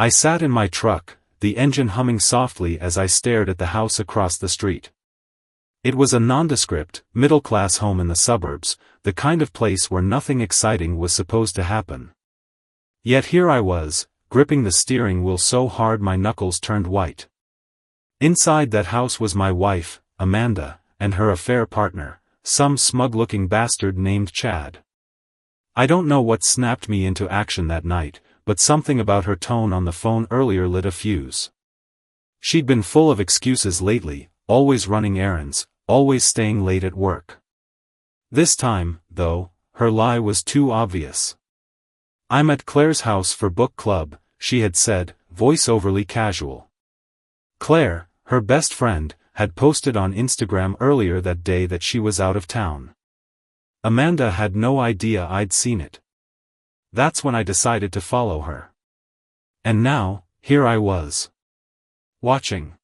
I sat in my truck, the engine humming softly as I stared at the house across the street. It was a nondescript, middle-class home in the suburbs, the kind of place where nothing exciting was supposed to happen. Yet here I was, gripping the steering wheel so hard my knuckles turned white. Inside that house was my wife, Amanda, and her affair partner, some smug-looking bastard named Chad. I don't know what snapped me into action that night, but something about her tone on the phone earlier lit a fuse. She'd been full of excuses lately, always running errands, always staying late at work. This time, though, her lie was too obvious. "I'm at Claire's house for book club," she had said, voice overly casual. Claire, her best friend, had posted on Instagram earlier that day that she was out of town. Amanda had no idea I'd seen it. That's when I decided to follow her. And now, here I was. Watching.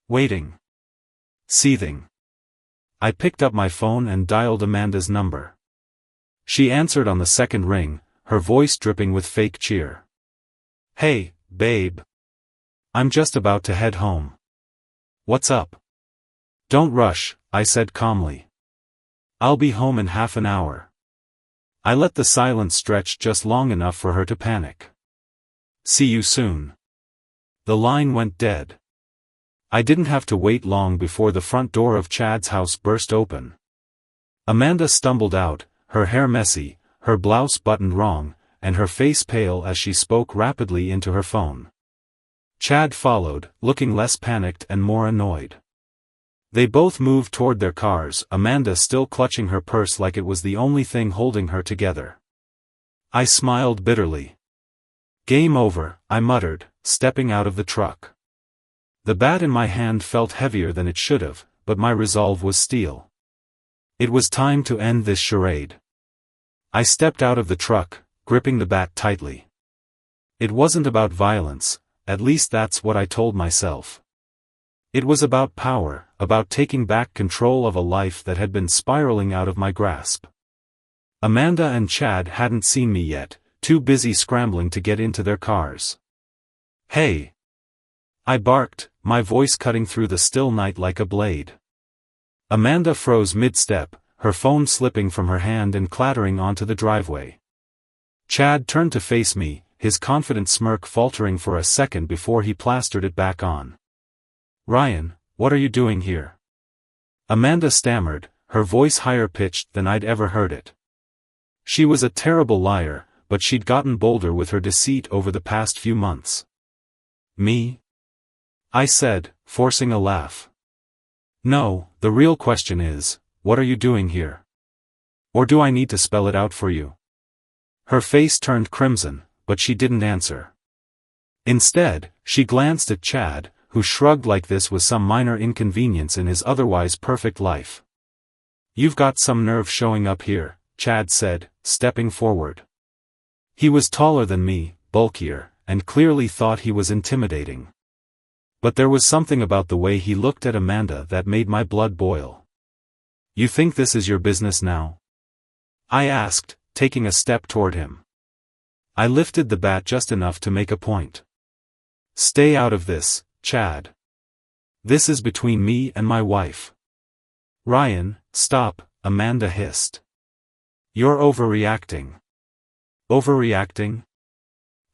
Waiting. Seething. I picked up my phone and dialed Amanda's number. She answered on the second ring, her voice dripping with fake cheer. "Hey, babe. I'm just about to head home. What's up?" "Don't rush," I said calmly. "I'll be home in half an hour." I let the silence stretch just long enough for her to panic. "See you soon." The line went dead. I didn't have to wait long before the front door of Chad's house burst open. Amanda stumbled out, her hair messy, her blouse buttoned wrong, and her face pale as she spoke rapidly into her phone. Chad followed, looking less panicked and more annoyed. They both moved toward their cars, Amanda still clutching her purse like it was the only thing holding her together. I smiled bitterly. "Game over," I muttered, stepping out of the truck. The bat in my hand felt heavier than it should have, but my resolve was steel. It was time to end this charade. I stepped out of the truck, gripping the bat tightly. It wasn't about violence, at least that's what I told myself. It was about power, about taking back control of a life that had been spiraling out of my grasp. Amanda and Chad hadn't seen me yet, too busy scrambling to get into their cars. "Hey!" I barked, my voice cutting through the still night like a blade. Amanda froze mid-step, her phone slipping from her hand and clattering onto the driveway. Chad turned to face me, his confident smirk faltering for a second before he plastered it back on. "Ryan, what are you doing here?" Amanda stammered, her voice higher pitched than I'd ever heard it. She was a terrible liar, but she'd gotten bolder with her deceit over the past few months. "Me?" I said, forcing a laugh. "No, the real question is, what are you doing here? Or do I need to spell it out for you?" Her face turned crimson, but she didn't answer. Instead, she glanced at Chad, who shrugged like this was some minor inconvenience in his otherwise perfect life. "You've got some nerve showing up here," Chad said, stepping forward. He was taller than me, bulkier, and clearly thought he was intimidating. But there was something about the way he looked at Amanda that made my blood boil. "You think this is your business now?" I asked, taking a step toward him. I lifted the bat just enough to make a point. "Stay out of this, Chad. This is between me and my wife." "Ryan, stop," Amanda hissed. "You're overreacting." "Overreacting?"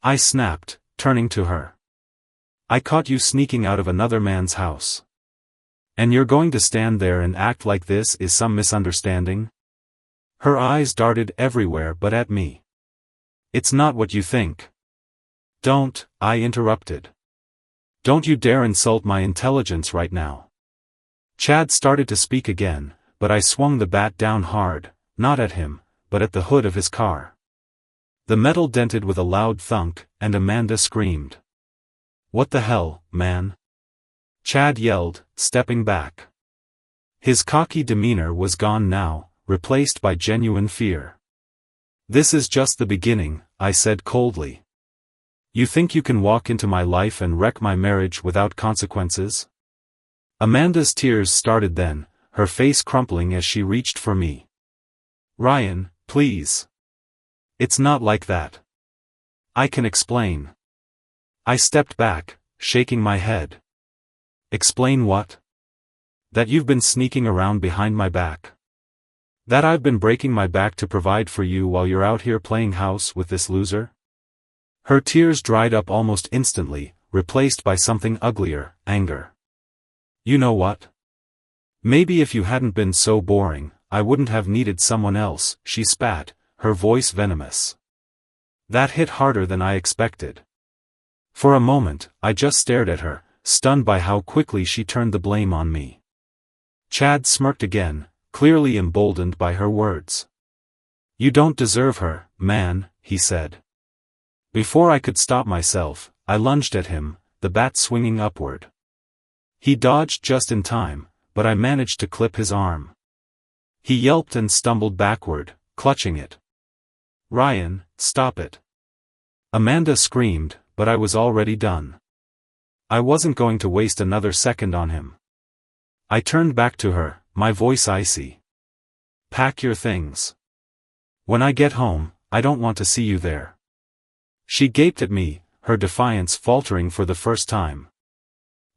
I snapped, turning to her. "I caught you sneaking out of another man's house. And you're going to stand there and act like this is some misunderstanding?" Her eyes darted everywhere but at me. "It's not what you think." "Don't," I interrupted. "Don't you dare insult my intelligence right now." Chad started to speak again, but I swung the bat down hard, not at him, but at the hood of his car. The metal dented with a loud thunk, and Amanda screamed. "What the hell, man?" Chad yelled, stepping back. His cocky demeanor was gone now, replaced by genuine fear. "This is just the beginning," I said coldly. "You think you can walk into my life and wreck my marriage without consequences?" Amanda's tears started then, her face crumpling as she reached for me. "Ryan, please. It's not like that. I can explain." I stepped back, shaking my head. Explain what? That you've been sneaking around behind my back. That I've been breaking my back to provide for you while you're out here playing house with this loser? Her tears dried up almost instantly, replaced by something uglier, anger. You know what? Maybe if you hadn't been so boring, I wouldn't have needed someone else, she spat, her voice venomous. That hit harder than I expected. For a moment, I just stared at her, stunned by how quickly she turned the blame on me. Chad smirked again, clearly emboldened by her words. You don't deserve her, man, he said. Before I could stop myself, I lunged at him, the bat swinging upward. He dodged just in time, but I managed to clip his arm. He yelped and stumbled backward, clutching it. Ryan, stop it. Amanda screamed, but I was already done. I wasn't going to waste another second on him. I turned back to her, my voice icy. Pack your things. When I get home, I don't want to see you there. She gaped at me, her defiance faltering for the first time.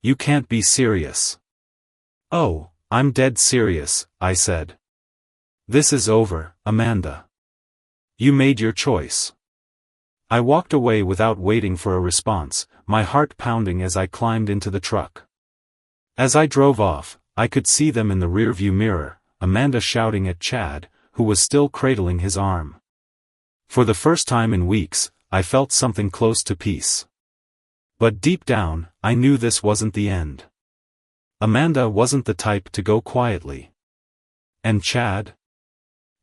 You can't be serious. Oh, I'm dead serious, I said. This is over, Amanda. You made your choice. I walked away without waiting for a response, my heart pounding as I climbed into the truck. As I drove off, I could see them in the rearview mirror, Amanda shouting at Chad, who was still cradling his arm. For the first time in weeks, I felt something close to peace. But deep down, I knew this wasn't the end. Amanda wasn't the type to go quietly. And Chad?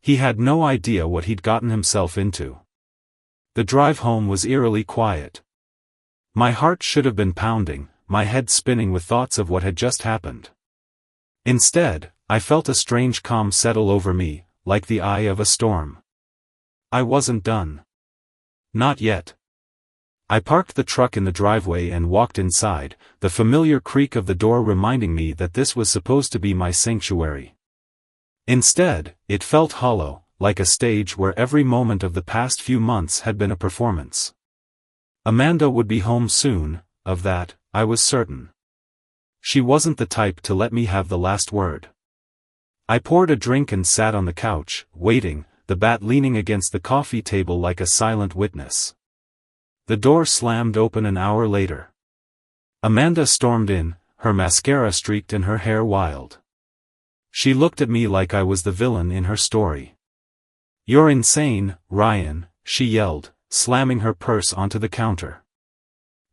He had no idea what he'd gotten himself into. The drive home was eerily quiet. My heart should have been pounding, my head spinning with thoughts of what had just happened. Instead, I felt a strange calm settle over me, like the eye of a storm. I wasn't done. Not yet. I parked the truck in the driveway and walked inside, the familiar creak of the door reminding me that this was supposed to be my sanctuary. Instead, it felt hollow, like a stage where every moment of the past few months had been a performance. Amanda would be home soon, of that, I was certain. She wasn't the type to let me have the last word. I poured a drink and sat on the couch, waiting, the bat leaning against the coffee table like a silent witness. The door slammed open an hour later. Amanda stormed in, her mascara streaked and her hair wild. She looked at me like I was the villain in her story. You're insane, Ryan, she yelled, slamming her purse onto the counter.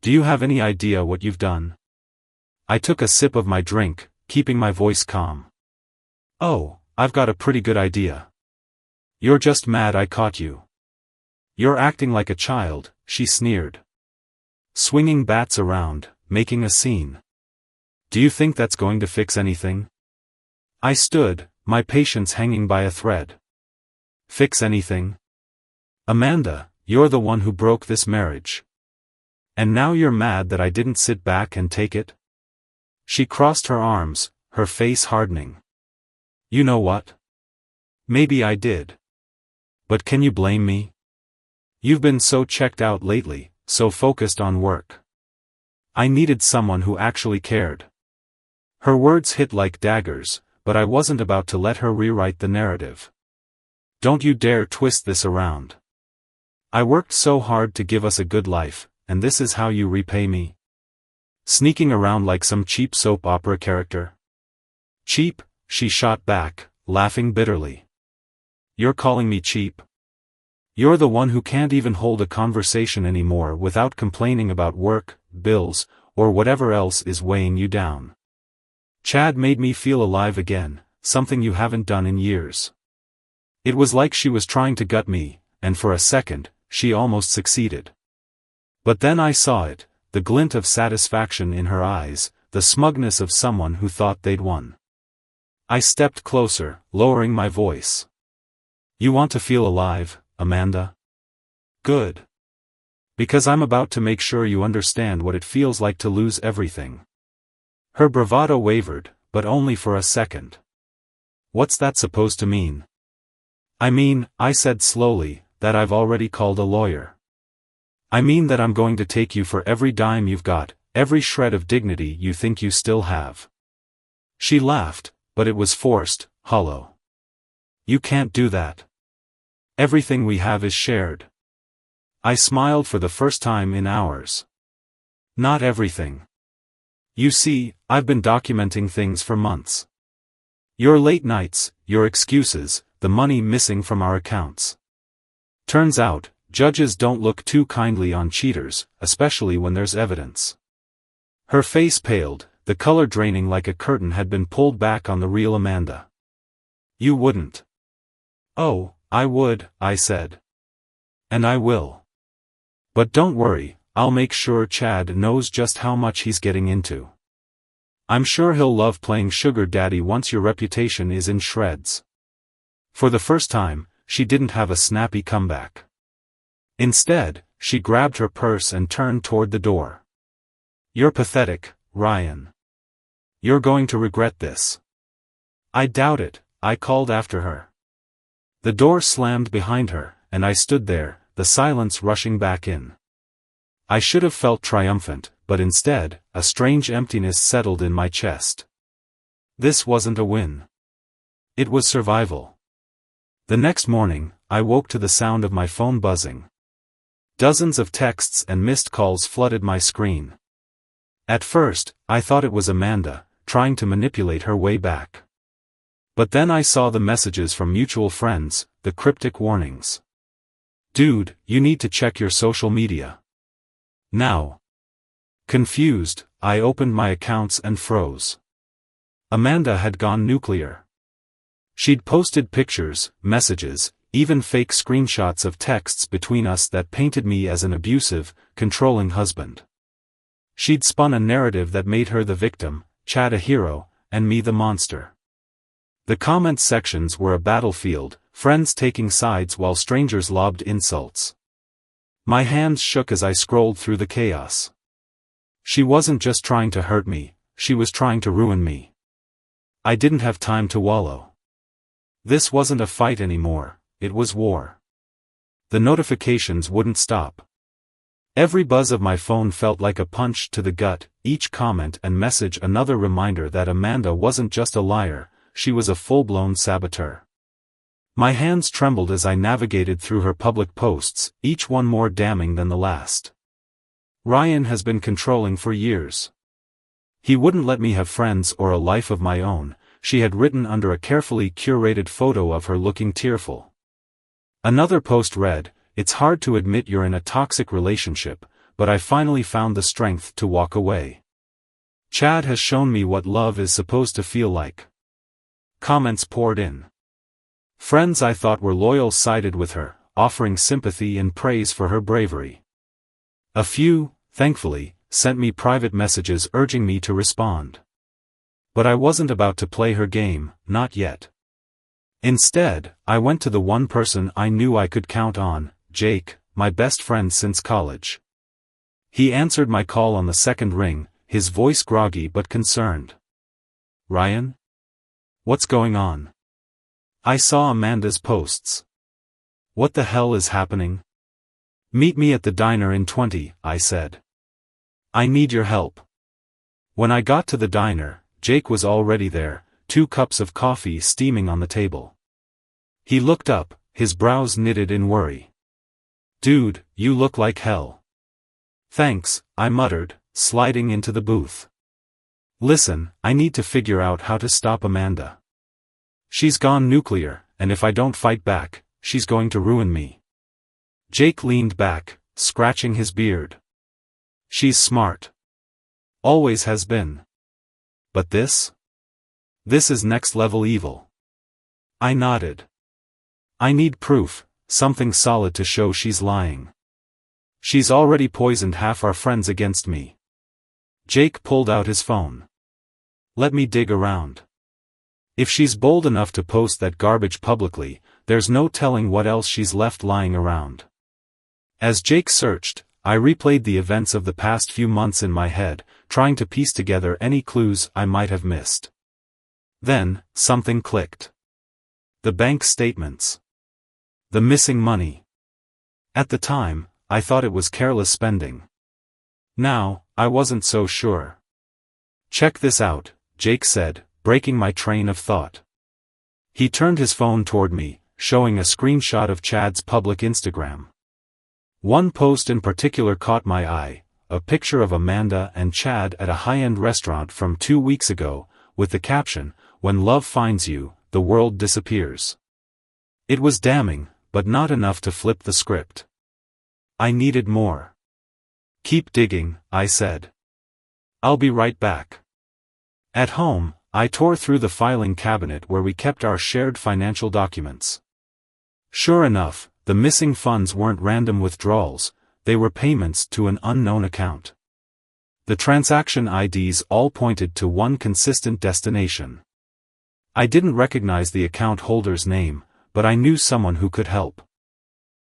Do you have any idea what you've done? I took a sip of my drink, keeping my voice calm. Oh, I've got a pretty good idea. You're just mad I caught you. You're acting like a child, she sneered. Swinging bats around, making a scene. Do you think that's going to fix anything? I stood, my patience hanging by a thread. Fix anything? Amanda, you're the one who broke this marriage. And now you're mad that I didn't sit back and take it? She crossed her arms, her face hardening. You know what? Maybe I did. But can you blame me? You've been so checked out lately, so focused on work. I needed someone who actually cared. Her words hit like daggers, but I wasn't about to let her rewrite the narrative. Don't you dare twist this around. I worked so hard to give us a good life, and this is how you repay me? Sneaking around like some cheap soap opera character? Cheap, she shot back, laughing bitterly. You're calling me cheap? You're the one who can't even hold a conversation anymore without complaining about work, bills, or whatever else is weighing you down. Chad made me feel alive again, something you haven't done in years. It was like she was trying to gut me, and for a second, she almost succeeded. But then I saw it, the glint of satisfaction in her eyes, the smugness of someone who thought they'd won. I stepped closer, lowering my voice. You want to feel alive, Amanda? Good. Because I'm about to make sure you understand what it feels like to lose everything. Her bravado wavered, but only for a second. What's that supposed to mean? I mean, I said slowly, that I've already called a lawyer. I mean that I'm going to take you for every dime you've got, every shred of dignity you think you still have." She laughed, but it was forced, hollow. "You can't do that. Everything we have is shared." I smiled for the first time in hours. "Not everything. You see, I've been documenting things for months. Your late nights, your excuses, the money missing from our accounts. Turns out, judges don't look too kindly on cheaters, especially when there's evidence." Her face paled, the color draining like a curtain had been pulled back on the real Amanda. "You wouldn't." "Oh, I would," I said. "And I will. But don't worry, I'll make sure Chad knows just how much he's getting into. I'm sure he'll love playing sugar daddy once your reputation is in shreds." For the first time, she didn't have a snappy comeback. Instead, she grabbed her purse and turned toward the door. "You're pathetic, Ryan. You're going to regret this." "I doubt it," I called after her. The door slammed behind her, and I stood there, the silence rushing back in. I should have felt triumphant, but instead, a strange emptiness settled in my chest. This wasn't a win. It was survival. The next morning, I woke to the sound of my phone buzzing. Dozens of texts and missed calls flooded my screen. At first, I thought it was Amanda, trying to manipulate her way back. But then I saw the messages from mutual friends, the cryptic warnings. "Dude, you need to check your social media now." Confused, I opened my accounts and froze. Amanda had gone nuclear. She'd posted pictures, messages, even fake screenshots of texts between us that painted me as an abusive, controlling husband. She'd spun a narrative that made her the victim, Chad a hero, and me the monster. The comment sections were a battlefield, friends taking sides while strangers lobbed insults. My hands shook as I scrolled through the chaos. She wasn't just trying to hurt me, she was trying to ruin me. I didn't have time to wallow. This wasn't a fight anymore, it was war. The notifications wouldn't stop. Every buzz of my phone felt like a punch to the gut, each comment and message another reminder that Amanda wasn't just a liar, she was a full-blown saboteur. My hands trembled as I navigated through her public posts, each one more damning than the last. Ryan has been controlling for years. He wouldn't let me have friends or a life of my own, she had written under a carefully curated photo of her looking tearful. Another post read, "It's hard to admit you're in a toxic relationship, but I finally found the strength to walk away. Chad has shown me what love is supposed to feel like." Comments poured in. Friends I thought were loyal sided with her, offering sympathy and praise for her bravery. A few, thankfully, sent me private messages urging me to respond. But I wasn't about to play her game, not yet. Instead, I went to the one person I knew I could count on, Jake, my best friend since college. He answered my call on the second ring, his voice groggy but concerned. "Ryan? What's going on? I saw Amanda's posts. What the hell is happening?" "Meet me at the diner in 20, I said. "I need your help." When I got to the diner, Jake was already there, 2 cups of coffee steaming on the table. He looked up, his brows knitted in worry. "Dude, you look like hell." "Thanks," I muttered, sliding into the booth. "Listen, I need to figure out how to stop Amanda. She's gone nuclear, and if I don't fight back, she's going to ruin me." Jake leaned back, scratching his beard. "She's smart. Always has been. But this? This is next-level evil." I nodded. "I need proof, something solid to show she's lying. She's already poisoned half our friends against me." Jake pulled out his phone. "Let me dig around. If she's bold enough to post that garbage publicly, there's no telling what else she's left lying around." As Jake searched, I replayed the events of the past few months in my head, trying to piece together any clues I might have missed. Then, something clicked. The bank statements. The missing money. At the time, I thought it was careless spending. Now, I wasn't so sure. Check this out, Jake said, breaking my train of thought. He turned his phone toward me, showing a screenshot of Chad's public Instagram. One post in particular caught my eye, a picture of Amanda and Chad at a high-end restaurant from 2 weeks ago, with the caption, "When love finds you, the world disappears." It was damning, but not enough to flip the script. I needed more. "Keep digging," I said. "I'll be right back." At home, I tore through the filing cabinet where we kept our shared financial documents. Sure enough, the missing funds weren't random withdrawals, they were payments to an unknown account. The transaction IDs all pointed to one consistent destination. I didn't recognize the account holder's name, but I knew someone who could help.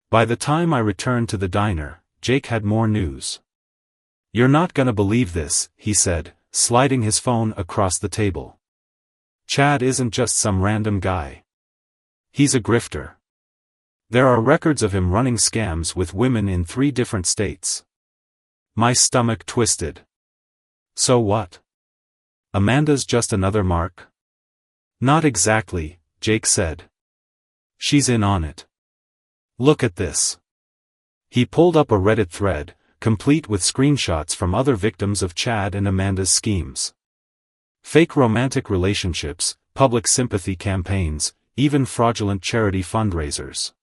By the time I returned to the diner, Jake had more news. "You're not gonna believe this," he said, sliding his phone across the table. "Chad isn't just some random guy. He's a grifter. There are records of him running scams with women in 3 different states." My stomach twisted. So what? Amanda's just another mark? "Not exactly," Jake said. "She's in on it. Look at this." He pulled up a Reddit thread, complete with screenshots from other victims of Chad and Amanda's schemes. Fake romantic relationships, public sympathy campaigns, even fraudulent charity fundraisers.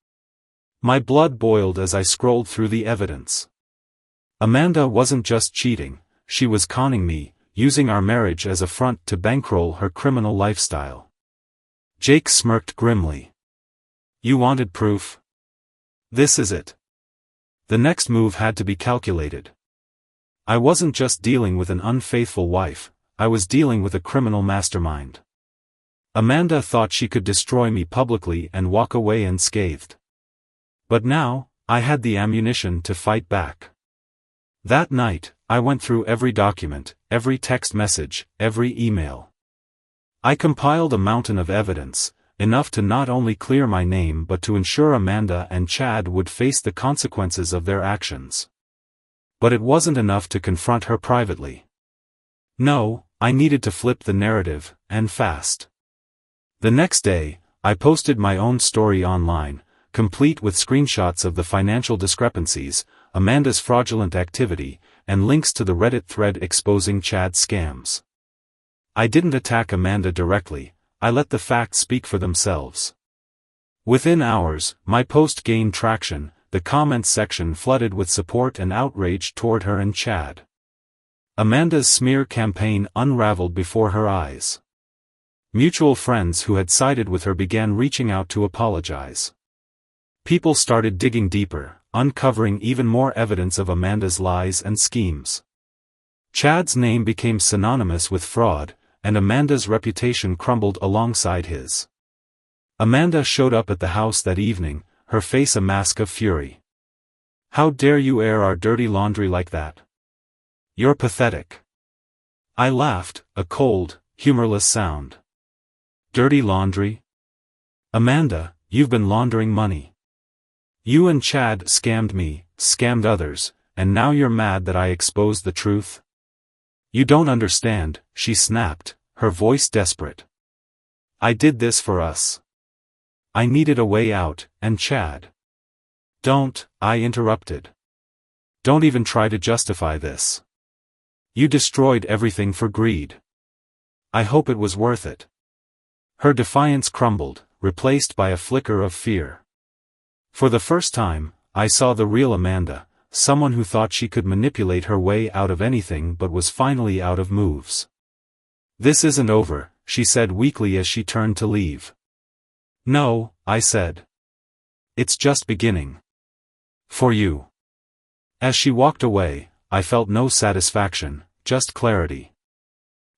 My blood boiled as I scrolled through the evidence. Amanda wasn't just cheating, she was conning me, using our marriage as a front to bankroll her criminal lifestyle. Jake smirked grimly. "You wanted proof? This is it." The next move had to be calculated. I wasn't just dealing with an unfaithful wife, I was dealing with a criminal mastermind. Amanda thought she could destroy me publicly and walk away unscathed. But now, I had the ammunition to fight back. That night, I went through every document, every text message, every email. I compiled a mountain of evidence, enough to not only clear my name but to ensure Amanda and Chad would face the consequences of their actions. But it wasn't enough to confront her privately. No, I needed to flip the narrative, and fast. The next day, I posted my own story online, complete with screenshots of the financial discrepancies, Amanda's fraudulent activity, and links to the Reddit thread exposing Chad's scams. I didn't attack Amanda directly, I let the facts speak for themselves. Within hours, my post gained traction, the comments section flooded with support and outrage toward her and Chad. Amanda's smear campaign unraveled before her eyes. Mutual friends who had sided with her began reaching out to apologize. People started digging deeper, uncovering even more evidence of Amanda's lies and schemes. Chad's name became synonymous with fraud, and Amanda's reputation crumbled alongside his. Amanda showed up at the house that evening, her face a mask of fury. "How dare you air our dirty laundry like that? You're pathetic." I laughed, a cold, humorless sound. "Dirty laundry? Amanda, you've been laundering money. You and Chad scammed me, scammed others, and now you're mad that I exposed the truth? You don't understand," she snapped, her voice desperate. "I did this for us. I needed a way out, and Chad." "Don't," I interrupted. "Don't even try to justify this. You destroyed everything for greed. I hope it was worth it." Her defiance crumbled, replaced by a flicker of fear. For the first time, I saw the real Amanda, someone who thought she could manipulate her way out of anything but was finally out of moves. "This isn't over," she said weakly as she turned to leave. "No," I said. "It's just beginning. For you." As she walked away, I felt no satisfaction, just clarity.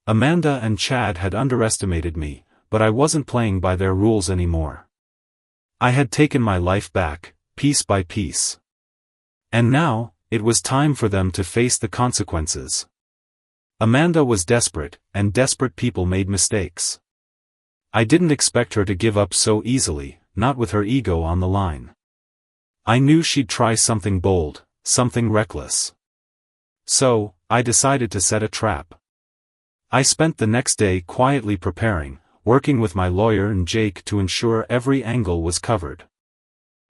Amanda and Chad had underestimated me, but I wasn't playing by their rules anymore. I had taken my life back, piece by piece. And now, it was time for them to face the consequences. Amanda was desperate, and desperate people made mistakes. I didn't expect her to give up so easily, not with her ego on the line. I knew she'd try something bold, something reckless. So, I decided to set a trap. I spent the next day quietly preparing, working with my lawyer and Jake to ensure every angle was covered.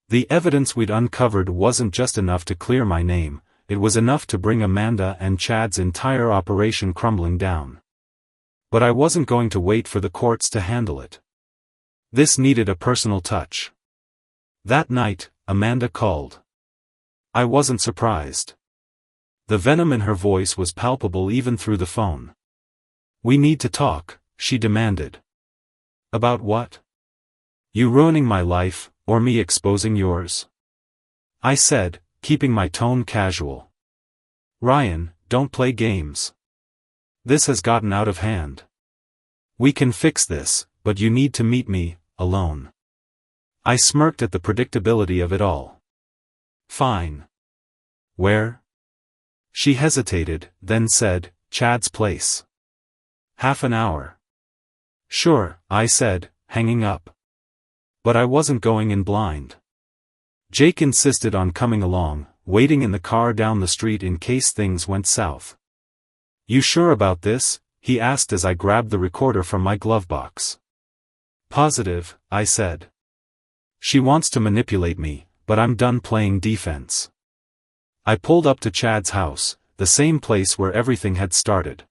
The evidence we'd uncovered wasn't just enough to clear my name, it was enough to bring Amanda and Chad's entire operation crumbling down. But I wasn't going to wait for the courts to handle it. This needed a personal touch. That night, Amanda called. I wasn't surprised. The venom in her voice was palpable even through the phone. "We need to talk," she demanded. "About what? You ruining my life, or me exposing yours?" I said, keeping my tone casual. "Ryan, don't play games. This has gotten out of hand. We can fix this, but you need to meet me, alone." I smirked at the predictability of it all. "Fine. Where?" She hesitated, then said, "Chad's place." "Half an hour." "Sure," I said, hanging up. But I wasn't going in blind. Jake insisted on coming along, waiting in the car down the street in case things went south. "You sure about this?" he asked as I grabbed the recorder from my glove box. "Positive," I said. "She wants to manipulate me, but I'm done playing defense." I pulled up to Chad's house, the same place where everything had started.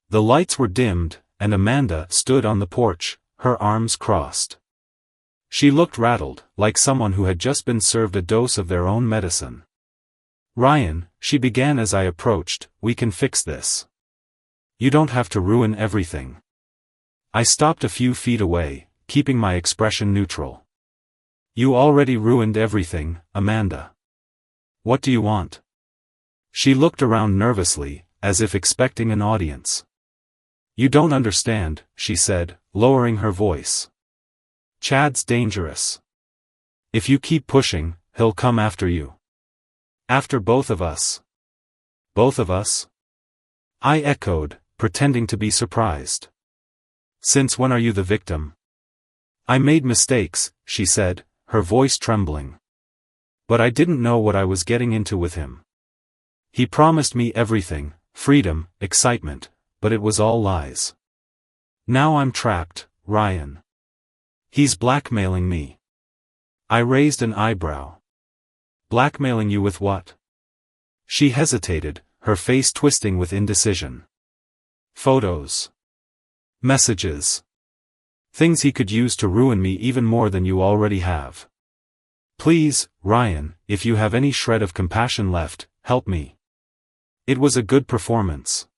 The lights were dimmed, and Amanda stood on the porch, her arms crossed. She looked rattled, like someone who had just been served a dose of their own medicine. "Ryan," she began as I approached, "we can fix this. You don't have to ruin everything." I stopped a few feet away, keeping my expression neutral. "You already ruined everything, Amanda. What do you want?" She looked around nervously, as if expecting an audience. "You don't understand," she said, lowering her voice. "Chad's dangerous. If you keep pushing, he'll come after you. After both of us." "Both of us?" I echoed, pretending to be surprised. "Since when are you the victim?" "I made mistakes," she said, her voice trembling. "But I didn't know what I was getting into with him. He promised me everything, freedom, excitement, but it was all lies. Now I'm trapped, Ryan. He's blackmailing me." I raised an eyebrow. "Blackmailing you with what?" She hesitated, her face twisting with indecision. "Photos. Messages. Things he could use to ruin me even more than you already have. Please, Ryan, if you have any shred of compassion left, help me." It was a good performance.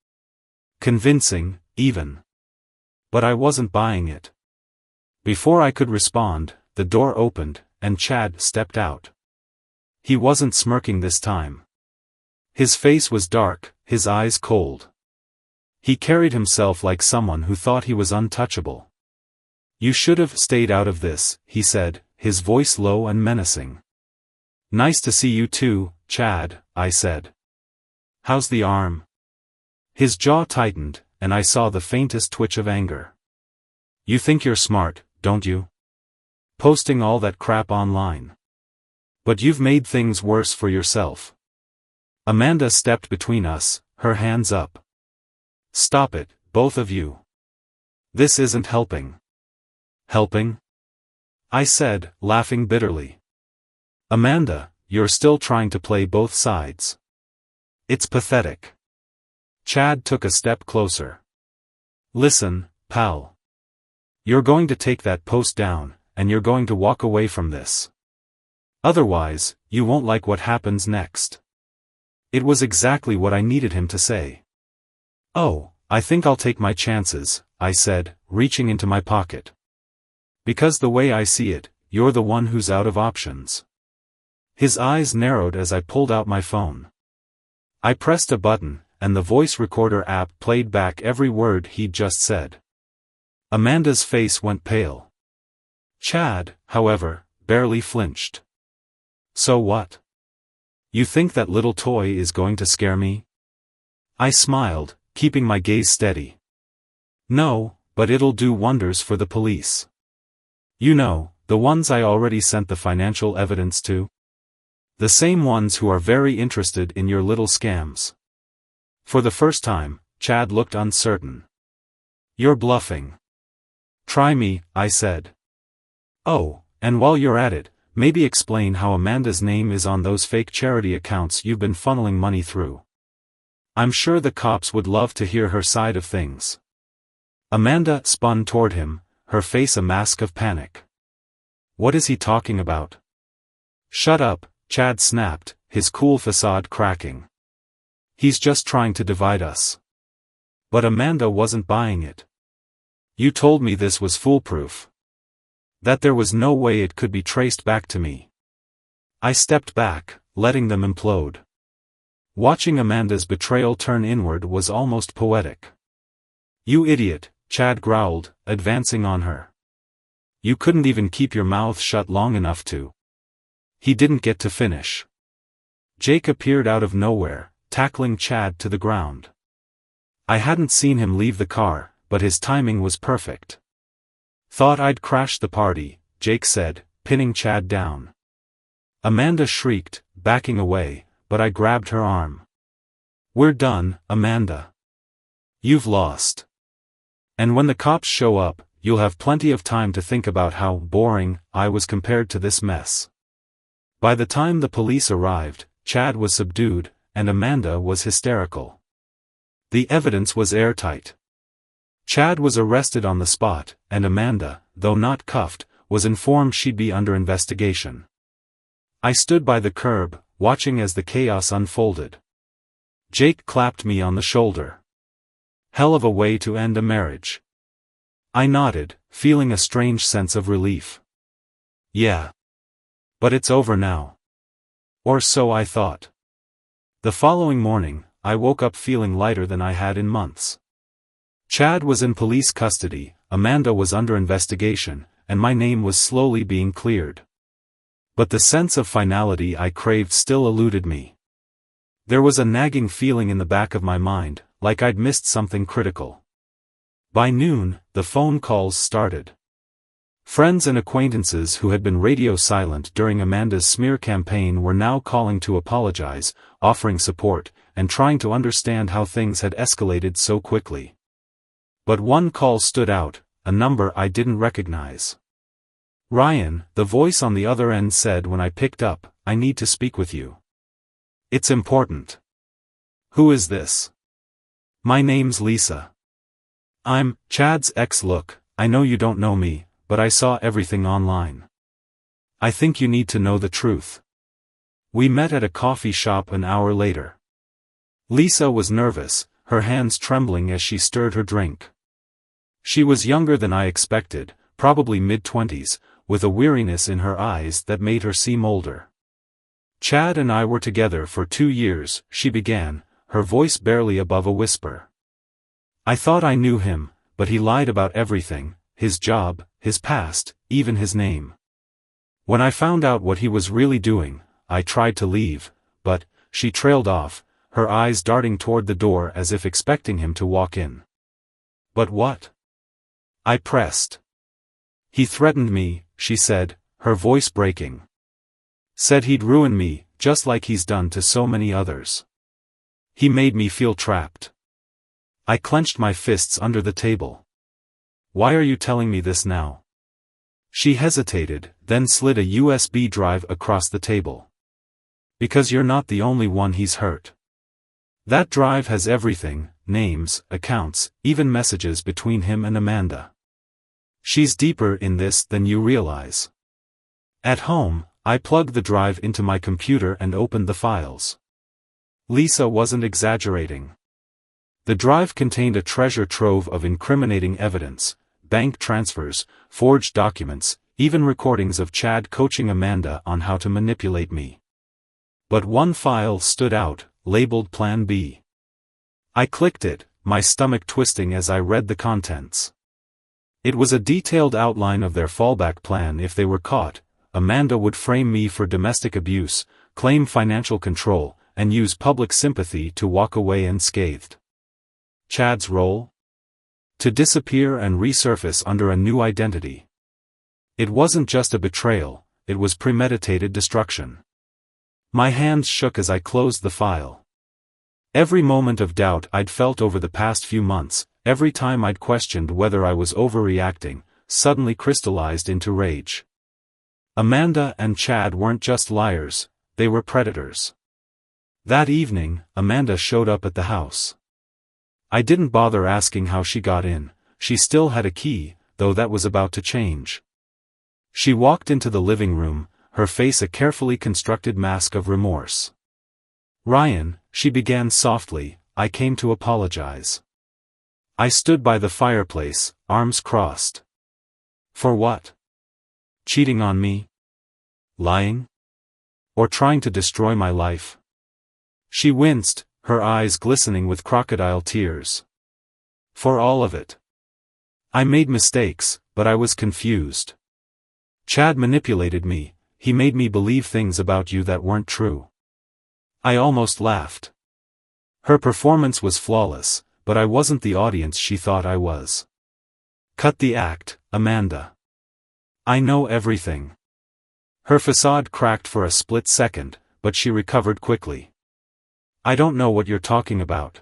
Convincing, even. But I wasn't buying it. Before I could respond, the door opened, and Chad stepped out. He wasn't smirking this time. His face was dark, his eyes cold. He carried himself like someone who thought he was untouchable. "You should have stayed out of this," he said, his voice low and menacing. "Nice to see you too, Chad," I said. "How's the arm?" His jaw tightened, and I saw the faintest twitch of anger. "You think you're smart, don't you? Posting all that crap online. But you've made things worse for yourself." Amanda stepped between us, her hands up. "Stop it, both of you. This isn't helping." "Helping?" I said, laughing bitterly. "Amanda, you're still trying to play both sides. It's pathetic." Chad took a step closer. "Listen, pal. You're going to take that post down, and you're going to walk away from this. Otherwise, you won't like what happens next." It was exactly what I needed him to say. "Oh, I think I'll take my chances," I said, reaching into my pocket. "Because the way I see it, you're the one who's out of options." His eyes narrowed as I pulled out my phone. I pressed a button, and the voice recorder app played back every word he'd just said. Amanda's face went pale. Chad, however, barely flinched. "So what? You think that little toy is going to scare me?" I smiled, keeping my gaze steady. "No, but it'll do wonders for the police. You know, the ones I already sent the financial evidence to." The same ones who are very interested in your little scams. For the first time, Chad looked uncertain. You're bluffing. Try me, I said. Oh, and while you're at it, maybe explain how Amanda's name is on those fake charity accounts you've been funneling money through. I'm sure the cops would love to hear her side of things. Amanda spun toward him, her face a mask of panic. What is he talking about? Shut up, Chad snapped, his cool facade cracking. He's just trying to divide us. But Amanda wasn't buying it. You told me this was foolproof. That there was no way it could be traced back to me. I stepped back, letting them implode. Watching Amanda's betrayal turn inward was almost poetic. You idiot, Chad growled, advancing on her. You couldn't even keep your mouth shut long enough to. He didn't get to finish. Jake appeared out of nowhere, tackling Chad to the ground. I hadn't seen him leave the car, but his timing was perfect. Thought I'd crash the party, Jake said, pinning Chad down. Amanda shrieked, backing away, but I grabbed her arm. We're done, Amanda. You've lost. And when the cops show up, you'll have plenty of time to think about how boring I was compared to this mess. By the time the police arrived, Chad was subdued, and Amanda was hysterical. The evidence was airtight. Chad was arrested on the spot, and Amanda, though not cuffed, was informed she'd be under investigation. I stood by the curb, watching as the chaos unfolded. Jake clapped me on the shoulder. Hell of a way to end a marriage. I nodded, feeling a strange sense of relief. Yeah. But it's over now. Or so I thought. The following morning, I woke up feeling lighter than I had in months. Chad was in police custody, Amanda was under investigation, and my name was slowly being cleared. But the sense of finality I craved still eluded me. There was a nagging feeling in the back of my mind, like I'd missed something critical. By noon, the phone calls started. Friends and acquaintances who had been radio silent during Amanda's smear campaign were now calling to apologize, offering support, and trying to understand how things had escalated so quickly. But one call stood out, a number I didn't recognize. Ryan, the voice on the other end said when I picked up, I need to speak with you. It's important. Who is this? My name's Lisa. I'm Chad's ex. Look, I know you don't know me, but I saw everything online. I think you need to know the truth. We met at a coffee shop an hour later. Lisa was nervous, her hands trembling as she stirred her drink. She was younger than I expected, probably mid-20s, with a weariness in her eyes that made her seem older. Chad and I were together for 2 years, she began, her voice barely above a whisper. I thought I knew him, but he lied about everything, his job, his past, even his name. When I found out what he was really doing, I tried to leave, but, she trailed off, her eyes darting toward the door as if expecting him to walk in. But what? I pressed. He threatened me, she said, her voice breaking. Said he'd ruin me, just like he's done to so many others. He made me feel trapped. I clenched my fists under the table. Why are you telling me this now? She hesitated, then slid a USB drive across the table. Because you're not the only one he's hurt. That drive has everything, names, accounts, even messages between him and Amanda. She's deeper in this than you realize. At home, I plugged the drive into my computer and opened the files. Lisa wasn't exaggerating. The drive contained a treasure trove of incriminating evidence, bank transfers, forged documents, even recordings of Chad coaching Amanda on how to manipulate me. But one file stood out, labeled Plan B. I clicked it, my stomach twisting as I read the contents. It was a detailed outline of their fallback plan if they were caught. Amanda would frame me for domestic abuse, claim financial control, and use public sympathy to walk away unscathed. Chad's role? To disappear and resurface under a new identity. It wasn't just a betrayal, it was premeditated destruction. My hands shook as I closed the file. Every moment of doubt I'd felt over the past few months, every time I'd questioned whether I was overreacting, suddenly crystallized into rage. Amanda and Chad weren't just liars, they were predators. That evening, Amanda showed up at the house. I didn't bother asking how she got in. She still had a key, though that was about to change. She walked into the living room, her face a carefully constructed mask of remorse. "Ryan," she began softly, "I came to apologize." I stood by the fireplace, arms crossed. For what? Cheating on me? Lying? Or trying to destroy my life? She winced, her eyes glistening with crocodile tears. For all of it. I made mistakes, but I was confused. Chad manipulated me, he made me believe things about you that weren't true. I almost laughed. Her performance was flawless, but I wasn't the audience she thought I was. Cut the act, Amanda. I know everything. Her facade cracked for a split second, but she recovered quickly. I don't know what you're talking about.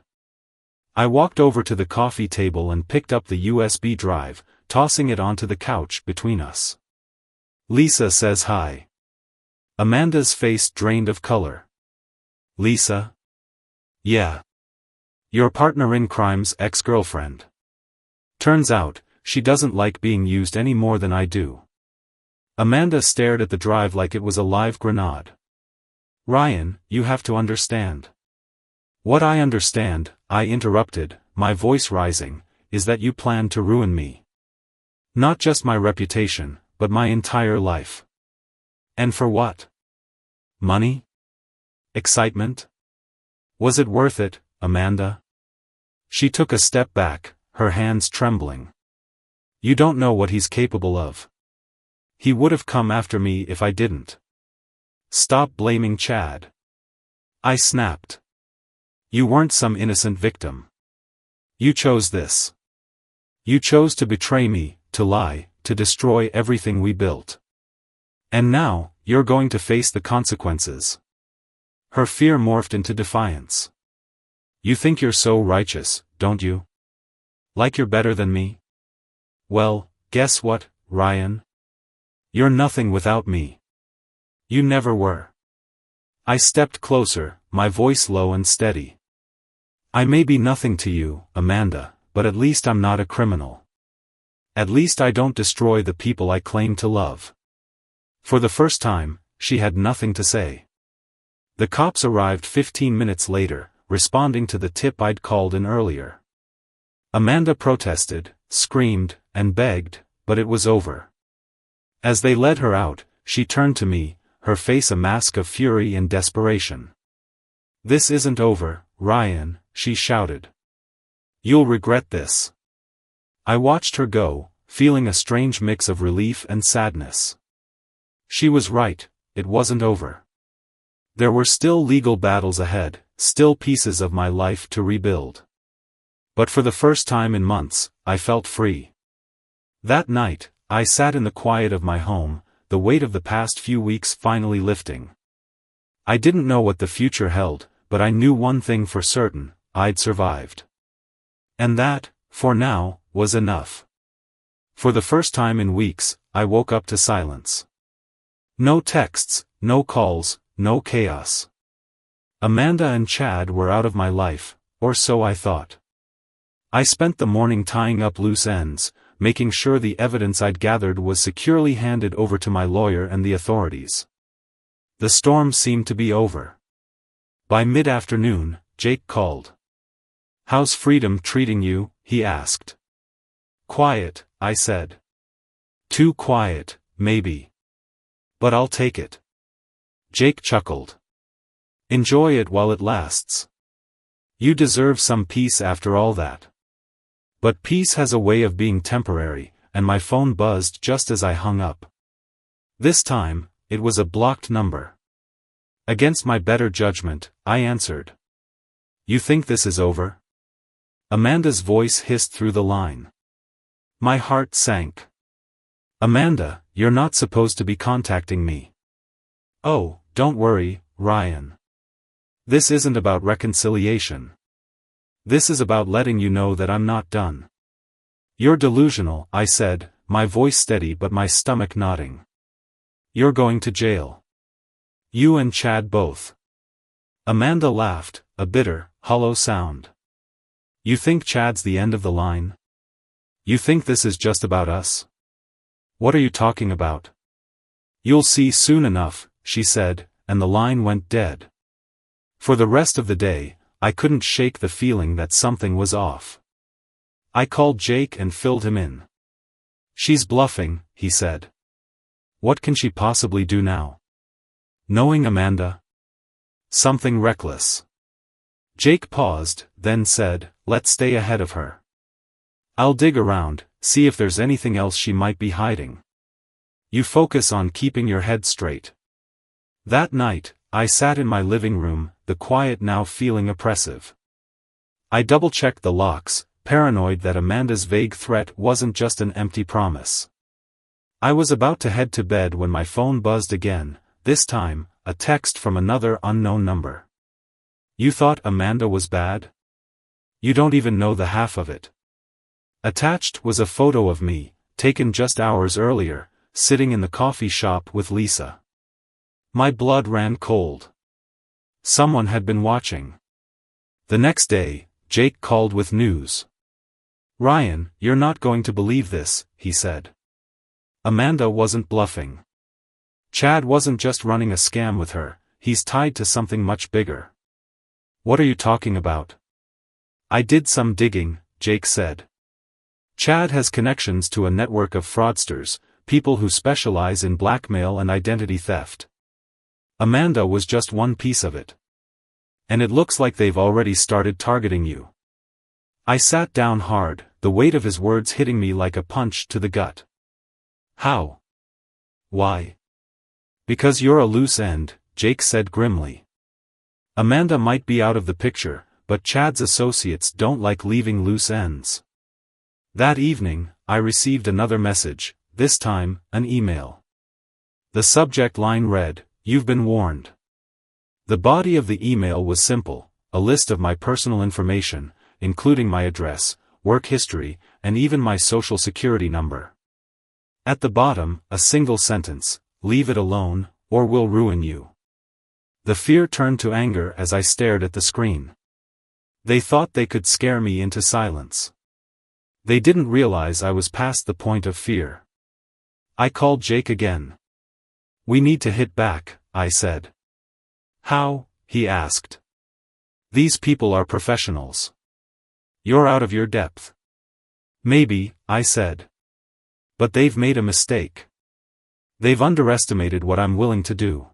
I walked over to the coffee table and picked up the USB drive, tossing it onto the couch between us. Lisa says hi. Amanda's face drained of color. Lisa? Yeah. Your partner in crime's ex-girlfriend. Turns out, she doesn't like being used any more than I do. Amanda stared at the drive like it was a live grenade. Ryan, you have to understand. What I understand, I interrupted, my voice rising, is that you plan to ruin me. Not just my reputation, but my entire life. And for what? Money? Excitement? Was it worth it, Amanda? She took a step back, her hands trembling. You don't know what he's capable of. He would have come after me if I didn't. Stop blaming Chad. I snapped. You weren't some innocent victim. You chose this. You chose to betray me, to lie, to destroy everything we built. And now, you're going to face the consequences. Her fear morphed into defiance. You think you're so righteous, don't you? Like you're better than me? Well, guess what, Ryan? You're nothing without me. You never were. I stepped closer, my voice low and steady. I may be nothing to you, Amanda, but at least I'm not a criminal. At least I don't destroy the people I claim to love. For the first time, she had nothing to say. The cops arrived 15 minutes later, responding to the tip I'd called in earlier. Amanda protested, screamed, and begged, but it was over. As they led her out, she turned to me, her face a mask of fury and desperation. This isn't over, Ryan, she shouted. You'll regret this. I watched her go, feeling a strange mix of relief and sadness. She was right, it wasn't over. There were still legal battles ahead, still pieces of my life to rebuild. But for the first time in months, I felt free. That night, I sat in the quiet of my home, the weight of the past few weeks finally lifting. I didn't know what the future held, but I knew one thing for certain, I'd survived. And that, for now, was enough. For the first time in weeks, I woke up to silence. No texts, no calls, no chaos. Amanda and Chad were out of my life, or so I thought. I spent the morning tying up loose ends, making sure the evidence I'd gathered was securely handed over to my lawyer and the authorities. The storm seemed to be over. By mid-afternoon, Jake called. How's freedom treating you? He asked. Quiet, I said. Too quiet, maybe. But I'll take it. Jake chuckled. Enjoy it while it lasts. You deserve some peace after all that. But peace has a way of being temporary, and my phone buzzed just as I hung up. This time, it was a blocked number. Against my better judgment, I answered. You think this is over? Amanda's voice hissed through the line. My heart sank. Amanda, you're not supposed to be contacting me. Oh, don't worry, Ryan. This isn't about reconciliation. This is about letting you know that I'm not done. You're delusional, I said, my voice steady but my stomach nodding. You're going to jail. You and Chad both. Amanda laughed, a bitter, hollow sound. You think Chad's the end of the line? You think this is just about us? What are you talking about? You'll see soon enough, she said, and the line went dead. For the rest of the day, I couldn't shake the feeling that something was off. I called Jake and filled him in. She's bluffing, he said. What can she possibly do now? Knowing Amanda? Something reckless. Jake paused, then said, let's stay ahead of her. I'll dig around, see if there's anything else she might be hiding. You focus on keeping your head straight. That night, I sat in my living room, the quiet now feeling oppressive. I double-checked the locks, paranoid that Amanda's vague threat wasn't just an empty promise. I was about to head to bed when my phone buzzed again, this time, a text from another unknown number. You thought Amanda was bad? You don't even know the half of it. Attached was a photo of me, taken just hours earlier, sitting in the coffee shop with Lisa. My blood ran cold. Someone had been watching. The next day, Jake called with news. Ryan, you're not going to believe this, he said. Amanda wasn't bluffing. Chad wasn't just running a scam with her, he's tied to something much bigger. What are you talking about? I did some digging, Jake said. Chad has connections to a network of fraudsters, people who specialize in blackmail and identity theft. Amanda was just one piece of it. And it looks like they've already started targeting you. I sat down hard, the weight of his words hitting me like a punch to the gut. How? Why? Because you're a loose end, Jake said grimly. Amanda might be out of the picture, but Chad's associates don't like leaving loose ends. That evening, I received another message, this time, an email. The subject line read, "You've been warned." The body of the email was simple, a list of my personal information, including my address, work history, and even my social security number. At the bottom, a single sentence, "Leave it alone, or we'll ruin you." The fear turned to anger as I stared at the screen. They thought they could scare me into silence. They didn't realize I was past the point of fear. I called Jake again. We need to hit back, I said. How? He asked. These people are professionals. You're out of your depth. Maybe, I said. But they've made a mistake. They've underestimated what I'm willing to do.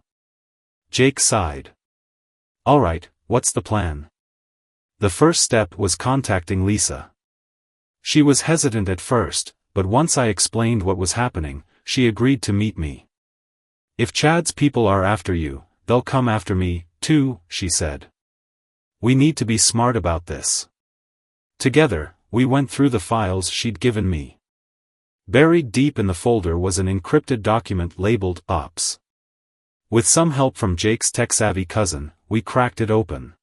Jake sighed. All right, what's the plan? The first step was contacting Lisa. She was hesitant at first, but once I explained what was happening, she agreed to meet me. If Chad's people are after you, they'll come after me, too, she said. We need to be smart about this. Together, we went through the files she'd given me. Buried deep in the folder was an encrypted document labeled Ops. With some help from Jake's tech-savvy cousin, we cracked it open.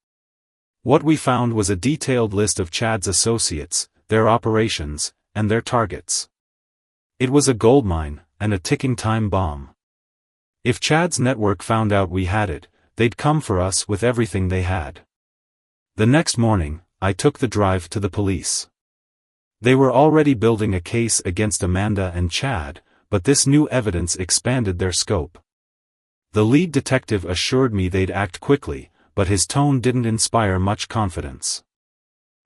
What we found was a detailed list of Chad's associates, their operations, and their targets. It was a goldmine, and a ticking time bomb. If Chad's network found out we had it, they'd come for us with everything they had. The next morning, I took the drive to the police. They were already building a case against Amanda and Chad, but this new evidence expanded their scope. The lead detective assured me they'd act quickly, but his tone didn't inspire much confidence.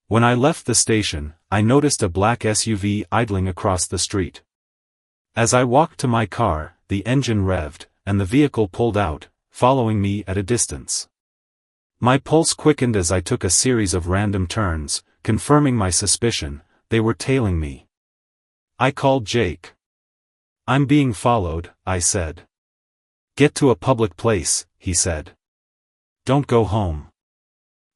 When I left the station, I noticed a black SUV idling across the street. As I walked to my car, the engine revved, and the vehicle pulled out, following me at a distance. My pulse quickened as I took a series of random turns, confirming my suspicion, they were tailing me. I called Jake. I'm being followed, I said. Get to a public place, he said. Don't go home.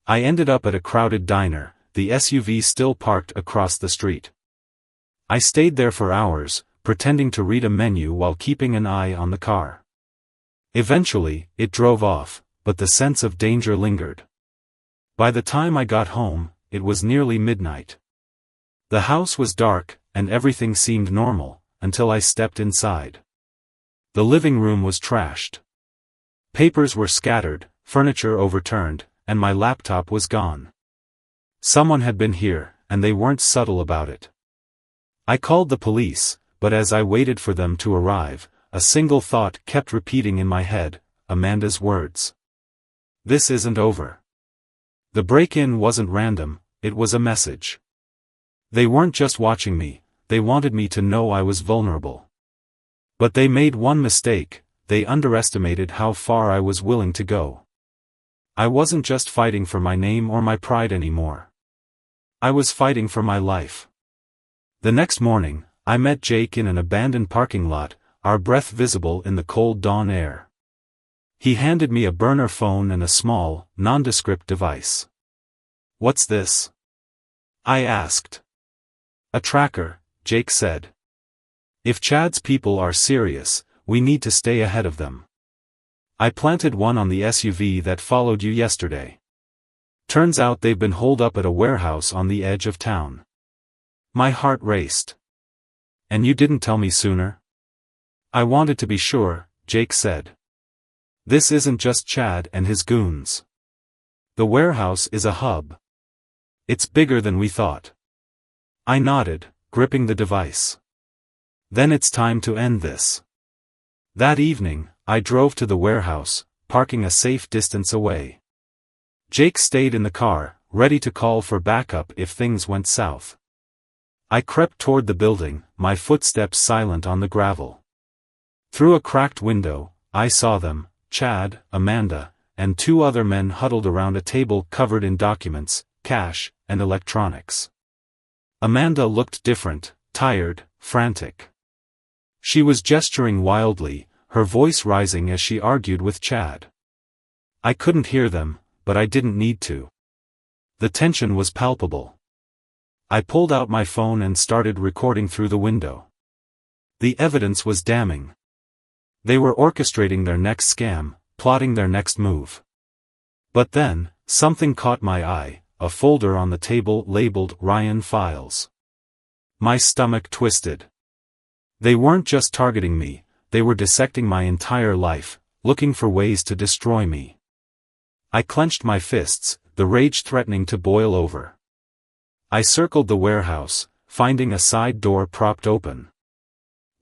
I ended up at a crowded diner, the SUV still parked across the street. I stayed there for hours, pretending to read a menu while keeping an eye on the car. Eventually, it drove off, but the sense of danger lingered. By the time I got home, it was nearly midnight. The house was dark, and everything seemed normal, until I stepped inside. The living room was trashed. Papers were scattered, furniture overturned, and my laptop was gone. Someone had been here, and they weren't subtle about it. I called the police, but as I waited for them to arrive, a single thought kept repeating in my head, Amanda's words. This isn't over. The break-in wasn't random, it was a message. They weren't just watching me, they wanted me to know I was vulnerable. But they made one mistake, they underestimated how far I was willing to go. I wasn't just fighting for my name or my pride anymore. I was fighting for my life. The next morning, I met Jake in an abandoned parking lot, our breath visible in the cold dawn air. He handed me a burner phone and a small, nondescript device. "What's this?" I asked. "A tracker," Jake said. "If Chad's people are serious, we need to stay ahead of them. I planted one on the SUV that followed you yesterday. Turns out they've been holed up at a warehouse on the edge of town." My heart raced. "And you didn't tell me sooner?" "I wanted to be sure," Jake said. "This isn't just Chad and his goons. The warehouse is a hub. It's bigger than we thought." I nodded, gripping the device. "Then it's time to end this." That evening, I drove to the warehouse, parking a safe distance away. Jake stayed in the car, ready to call for backup if things went south. I crept toward the building, my footsteps silent on the gravel. Through a cracked window, I saw them, Chad, Amanda, and two other men huddled around a table covered in documents, cash, and electronics. Amanda looked different, tired, frantic. She was gesturing wildly, her voice rising as she argued with Chad. I couldn't hear them, but I didn't need to. The tension was palpable. I pulled out my phone and started recording through the window. The evidence was damning. They were orchestrating their next scam, plotting their next move. But then, something caught my eye, a folder on the table labeled Ryan Files. My stomach twisted. They weren't just targeting me, they were dissecting my entire life, looking for ways to destroy me. I clenched my fists, the rage threatening to boil over. I circled the warehouse, finding a side door propped open.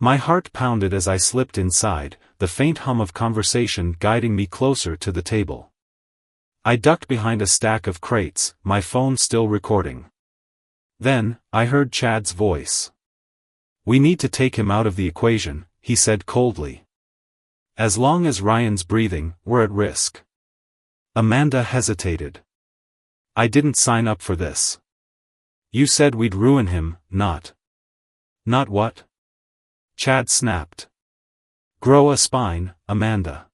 My heart pounded as I slipped inside, the faint hum of conversation guiding me closer to the table. I ducked behind a stack of crates, my phone still recording. Then, I heard Chad's voice. "We need to take him out of the equation," he said coldly. "As long as Ryan's breathing, we're at risk." Amanda hesitated. "I didn't sign up for this. You said we'd ruin him, not." "Not what?" Chad snapped. "Grow a spine, Amanda.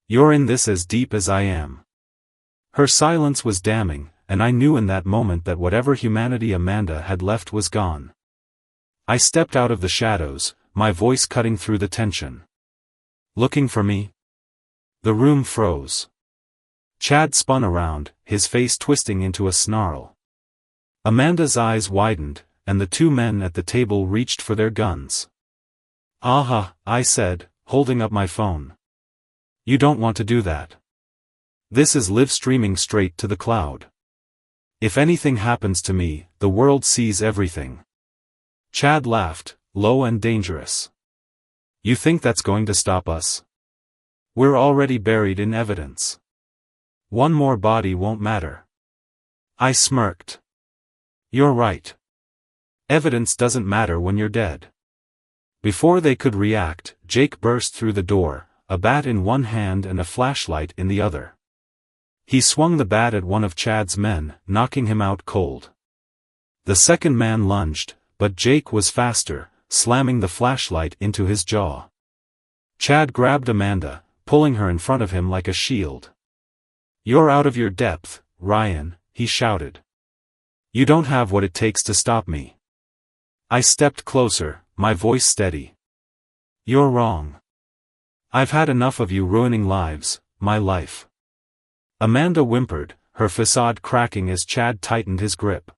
You're in this as deep as I am." Her silence was damning, and I knew in that moment that whatever humanity Amanda had left was gone. I stepped out of the shadows, my voice cutting through the tension. "Looking for me?" The room froze. Chad spun around, his face twisting into a snarl. Amanda's eyes widened, and the two men at the table reached for their guns. "Aha," I said, holding up my phone. "You don't want to do that. This is live streaming straight to the cloud. If anything happens to me, the world sees everything." Chad laughed, low and dangerous. "You think that's going to stop us? We're already buried in evidence. One more body won't matter." I smirked. "You're right. Evidence doesn't matter when you're dead." Before they could react, Jake burst through the door, a bat in one hand and a flashlight in the other. He swung the bat at one of Chad's men, knocking him out cold. The second man lunged, but Jake was faster, slamming the flashlight into his jaw. Chad grabbed Amanda, pulling her in front of him like a shield. "You're out of your depth, Ryan," he shouted. "You don't have what it takes to stop me." I stepped closer, my voice steady. "You're wrong. I've had enough of you ruining lives, my life. Amanda whimpered, her facade cracking as Chad tightened his grip.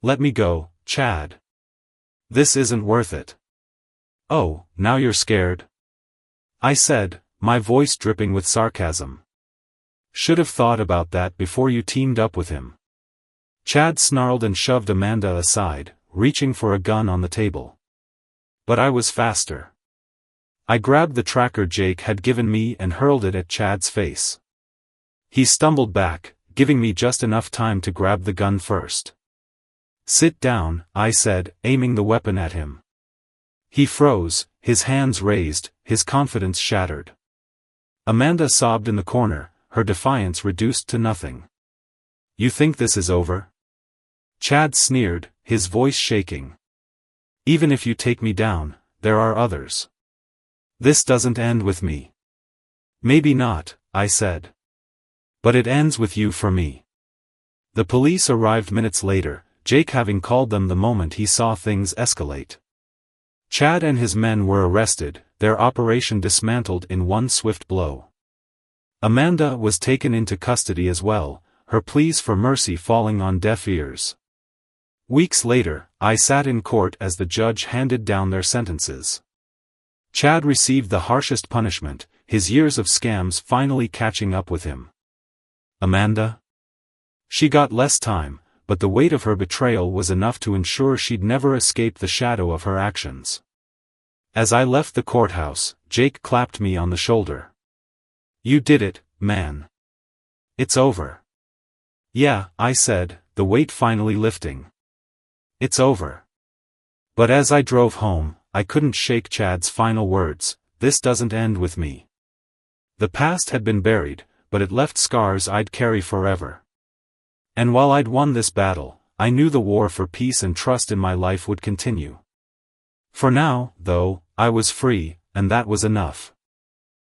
Let me go, Chad. This isn't worth it. Oh, now you're scared? I said, my voice dripping with sarcasm. Should have thought about that before you teamed up with him. Chad snarled and shoved Amanda aside, reaching for a gun on the table. But I was faster. I grabbed the tracker Jake had given me and hurled it at Chad's face. He stumbled back, giving me just enough time to grab the gun first. Sit down, I said, aiming the weapon at him. He froze, his hands raised, his confidence shattered. Amanda sobbed in the corner, her defiance reduced to nothing. You think this is over? Chad sneered, his voice shaking. Even if you take me down, there are others. This doesn't end with me. Maybe not, I said. But it ends with you for me. The police arrived minutes later, Jake having called them the moment he saw things escalate. Chad and his men were arrested, their operation dismantled in one swift blow. Amanda was taken into custody as well, her pleas for mercy falling on deaf ears. Weeks later, I sat in court as the judge handed down their sentences. Chad received the harshest punishment, his years of scams finally catching up with him. Amanda? She got less time, but the weight of her betrayal was enough to ensure she'd never escape the shadow of her actions. As I left the courthouse, Jake clapped me on the shoulder. You did it, man. It's over. Yeah, I said, the weight finally lifting. It's over. But as I drove home, I couldn't shake Chad's final words, this doesn't end with me. The past had been buried, but it left scars I'd carry forever. And while I'd won this battle, I knew the war for peace and trust in my life would continue. For now, though, I was free, and that was enough.